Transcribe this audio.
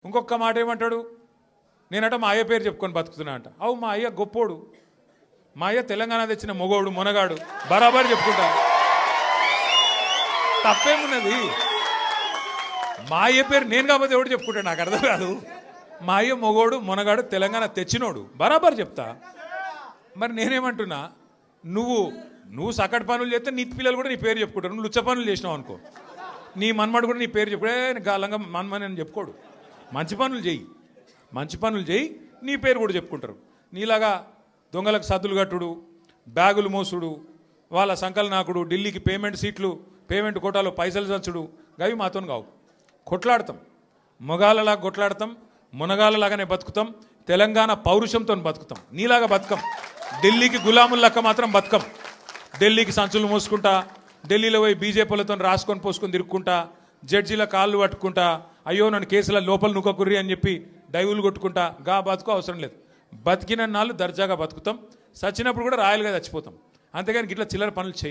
ఇంకొక మాట ఏమంటాడు, నేనట మా అయ్య పేరు చెప్పుకొని బతుకుతున్నా అంట. అవు మా అయ్య గొప్పోడు, మా అయ్య తెలంగాణ తెచ్చిన మొగోడు మునగాడు, బరాబర్ చెప్పుకుంటా. తప్పేమున్నది? మా అయ్య పేరు నేను కాకపోతే ఎవడు చెప్పుకుంటాడు, నాకు అర్థం కాదు. మా అయ్య మొగోడు మునగాడు తెలంగాణ తెచ్చినోడు, బరాబర్ చెప్తా. మరి నేనేమంటున్నా, నువ్వు సకట్ పనులు చేస్తే నీ పిల్లలు కూడా నీ పేరు చెప్పుకుంటారు. నువ్వు లుచ్చ పనులు చేసినావు అనుకో, నీ మన్మడు కూడా నీ పేరు చెప్పుడే గాలంగా మన్మని అని చెప్పుకోడు. మంచి పనులు చేయి, నీ పేరు కూడా చెప్పుకుంటారు. నీలాగా దొంగలకు సద్దులు కట్టుడు, బ్యాగులు మోసుడు, వాళ్ళ సంకలనాకుడు, ఢిల్లీకి పేమెంట్ కోటాలో పైసలు చచ్చుడు, గవి మాతో కావు. కొట్లాడతాం, మొగాలలాగా కొట్లాడతాం, మునగాలలాగానే బతుకుతాం, తెలంగాణ పౌరుషంతో బతుకుతాం. నీలాగా బతుకం, ఢిల్లీకి గులాములక్క మాత్రం బతుకం. ఢిల్లీకి సంచులు మోసుకుంటా, ఢిల్లీలో పోయి బీజేపీలతో రాసుకొని పోసుకొని తిరుక్కుంటా, జడ్జీల కాళ్ళు పట్టుకుంటా, అయ్యో నన్ను కేసుల లోపల నుక్కకుర్రి అని చెప్పి డైవులు కొట్టుకుంటా, గా బతుకు అవసరం లేదు. బతికిన నాళ్ళు దర్జాగా బతుకుతాం, చచ్చినప్పుడు కూడా రాయలుగా చచ్చిపోతాం. అంతేగాని ఇట్లా చిల్లర పనులు చేయం.